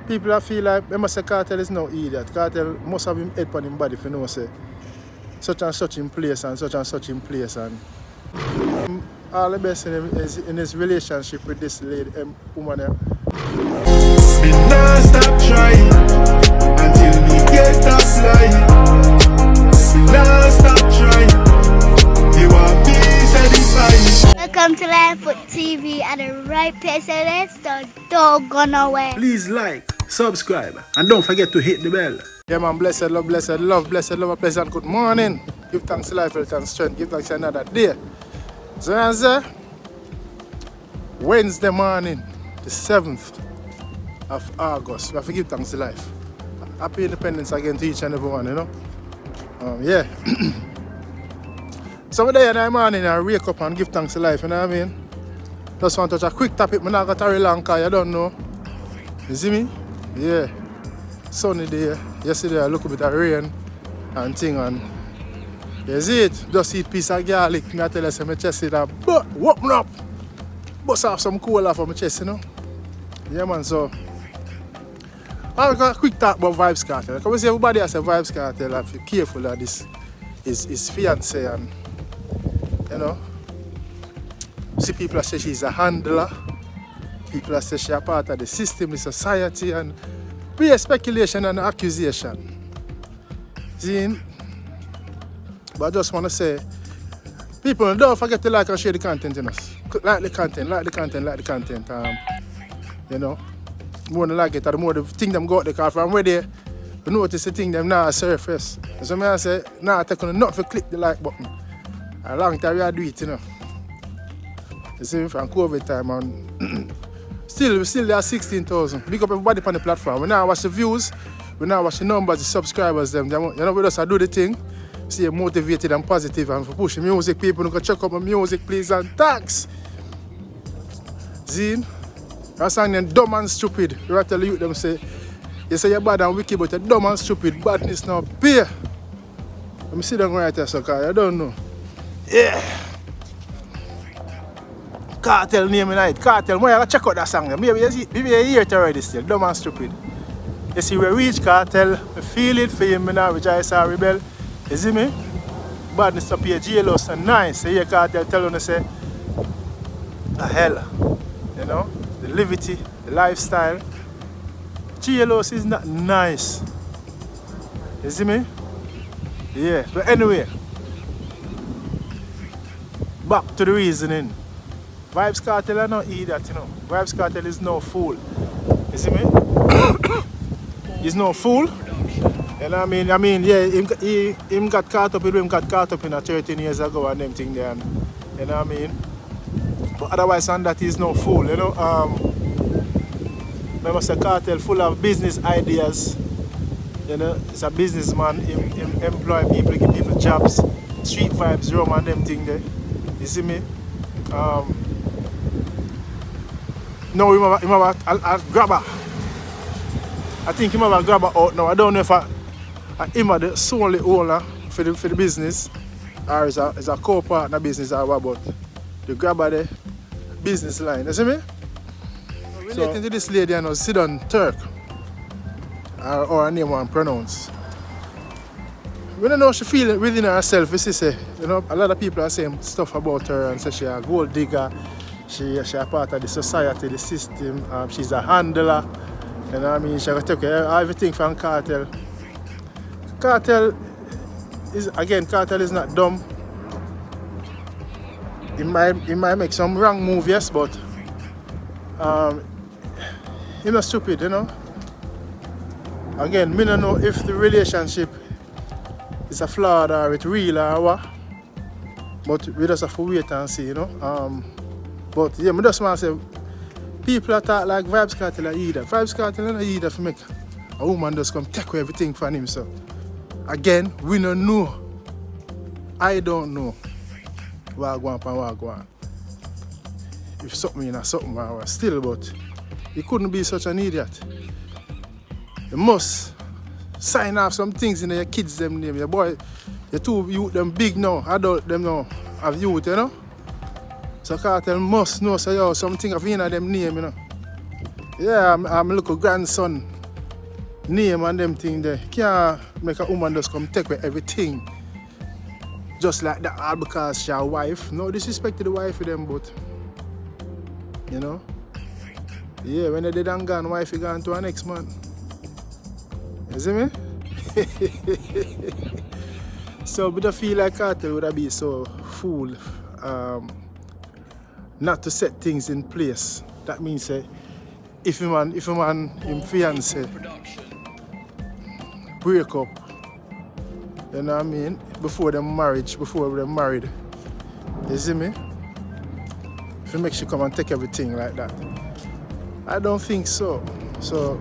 people that feel like, they must say Cartel is no idiot. Cartel must have him head on him body if you know say such and such in place and such and such in place and all the best in him is in his relationship with this lady woman here. Me nah stop trying until me get that flying. Me nah stop trying. You want me satisfied. Welcome to Life with TV at the right place and it's the dog gone away. Please like, subscribe, and don't forget to hit the bell. Yeah man, blessed love, a pleasant good morning. Give thanks to life, health and strength. Give thanks to another day. So as Wednesday morning, the 7th of August, we have to give thanks to life. Happy Independence again to each and every one, you know. Yeah. Some day in the morning I wake up and give thanks to life, you know what I mean? Just want to touch a quick topic, I'm not going to tarry long because you don't know. You see me? Yeah. Sunny day. Yesterday I look a bit of rain and thing and you see it? Just eat a piece of garlic. Me I tell you say my chest is that but open up. Bust off some coal off of my chest, you know? Yeah man, so I'll got a quick talk about Vybz Kartel. Because we see everybody has a Vybz Kartel and be careful that this is his fiance and you know. See people say she's a handler. People say she's a part of the system, the society and be a speculation and accusation. See? But I just want to say, people don't forget to like and share the content, you know. Like the content. You know, the more they like it, the more the thing them go out the car from where they notice the thing them now surface. So I say, now take on not to click the like button. A long time we do it, you know. You see, from COVID time and still there are 16,000. Big up everybody on the platform. We now watch the views, we now watch the numbers, the subscribers, them. You know, we just do the thing. See you motivated and positive and for pushing music. People who can check out my music, please, and thanks. Zine, that song them dumb and stupid. You have to tell the youth them say, you say you're bad and wicked, but you're dumb and stupid. Badness now beer. Let me sit down right there, so I don't know. Yeah. Cartel name in it. Cartel, why you check out that song? Maybe you hear it already still. Dumb and stupid. You see, we reach Cartel. I feel it for him now, which I saw rebel. You see me? Badness up here, jealous and nice. You hear Cartel telling us, say, the hell, you know, the levity, the lifestyle. Jealous is not nice. You see me? Yeah, but anyway, back to the reasoning. Vybz Kartel are not idiot, you know. Vybz Kartel is no fool. You see me? He's no fool. You know what I mean? Yeah, him got caught up with him got caught up in a 13 years ago and them thing there. And, you know what I mean? But otherwise on that he's no fool, you know. Remember say Cartel full of business ideas. You know, it's a businessman, him employ people, give people jobs, street vibes, rum and them thing there. You see me? No, him have a grabber. I think him have a grabber out now. I don't know if him are the solely owner for the business or is a co-partner business or what, but the grabber the business line. You see me? Relating to this lady, I know, sit on Turk or her name one pronounce. We don't know how she feel within herself. You see, say, you know, a lot of people are saying stuff about her and say she's a gold digger, she's a part of the society, the system, she's a handler. You know what I mean? She got to take everything from Cartel. Cartel is not dumb. He might make some wrong move, yes, but he's not stupid, you know. Again, me don't know if the relationship is a flawed or it's real or what. But we just have to wait and see, you know. But yeah, I just want to say, people that talk like Vybz Kartel are either. Vybz Kartel is not either for make a woman just come take away everything from him. So again, we don't know. I don't know what go on. If something in something or still, but you couldn't be such an idiot. You must sign off some things in your kids them name. Your boy, your two youth them big now, adult them now have youth, you know. So Cartel must know so yo something of in them name, you know. Yeah, I'm a little grandson name and them thing there. Can't make a woman just come take away everything. Just like that all because she a wife. No disrespect to the wife of them, but you know. Yeah, when they did and gone, wife gone to her next man. You see me? So I don't feel like Cartel would be so fool not to set things in place. That means if a man him fiance break up, you know what I mean, before them married, you see me? If he makes you come and take everything like that. I don't think so. So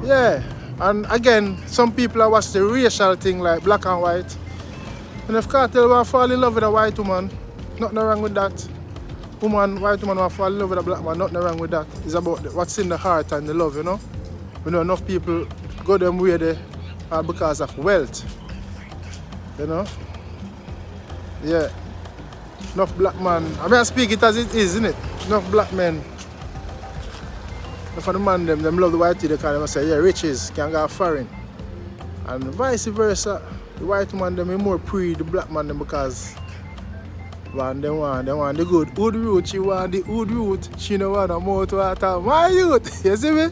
yeah. And again, some people are watch the racial thing like black and white. And if Cartel want to fall in love with a white woman, nothing wrong with that. White woman want to fall in love with a black man, nothing wrong with that. It's about what's in the heart and the love, you know. We know enough people go them way there because of wealth. You know? Yeah. Enough black man. I mean I speak it as it is, isn't it? Enough black men. For the man them love the white they can say, yeah, riches can go foreign. And vice versa. The white man them more pre the black man them because they want the good root, she want the good root, she don't want a mouth water. My youth, you see me?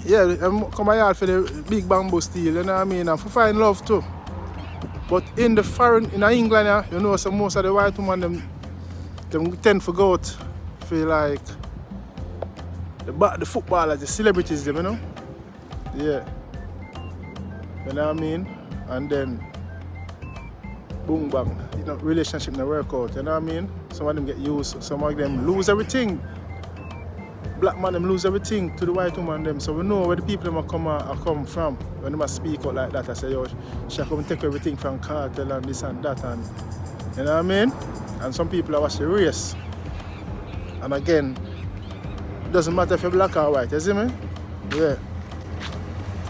Yeah, come out for the big bamboo steel, you know what I mean? And for find love too. But in the foreign, in England, you know, so most of the white women them tend to go out feel like the footballers, the celebrities, them, you know? Yeah. You know what I mean? And then, boom, bang. You know, relationship don't work out, you know what I mean? Some of them get used, some of them lose everything. Black man, them lose everything to the white woman, them. So we know where the people them come from. When they must speak out like that, I say, yo, she come take everything from Cartel and this and that. And, you know what I mean? And some people are watch the race. And again, it doesn't matter if you're black or white, you see me? Yeah.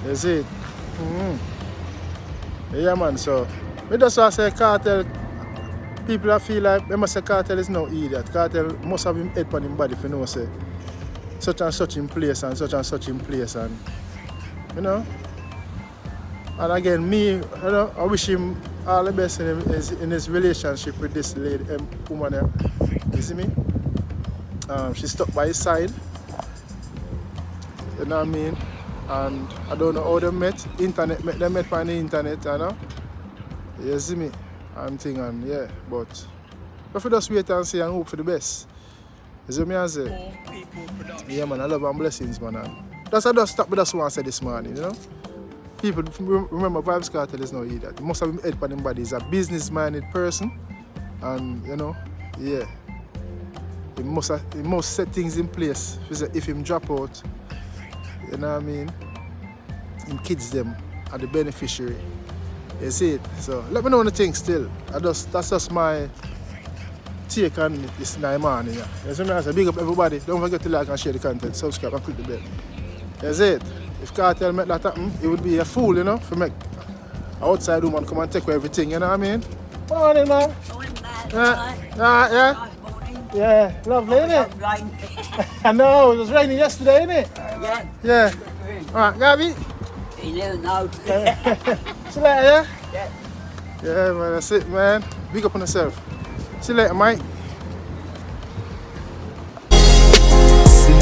You see it? Yeah, man, so I just want to say Cartel, people that feel like they must say Cartel is no idiot. Cartel must have him head on him body if you know, say such and such in place and such and such in place, and you know. And again, me, you know, I wish him all the best in his relationship with this lady, woman there. You see me? She stuck by his side. You know what I mean? And I don't know how they met. They met on the internet, you know? You see me? And thing, and yeah, but if you just wait and see and hope for the best. You see me I say? Yeah, man, I love and blessings, man. And that's I just stop with us one say this morning, you know? People remember Vybz Kartel is no idiot. He must have been head on him body. He's a business-minded person. And you know, yeah. He must set things in place. If him drop out, you know what I mean? Him kids them are the beneficiary. You see it? So let me know what you think still. That's just my take on this night morning. Yeah. You see me? I say big up everybody. Don't forget to like and share the content, subscribe and click the bell. You see it? If Cartel make that happen, it would be a fool, you know, for make an outside woman come and take away everything, you know what I mean? Morning, man. Yeah. Yeah, lovely, innit? I know, it was raining yesterday, innit? Yeah. Yeah. Alright, Gabby? You never know. See you later, yeah? Yeah. Yeah, man, that's it, man. Big up on yourself. See you later, mate.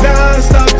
Non-stop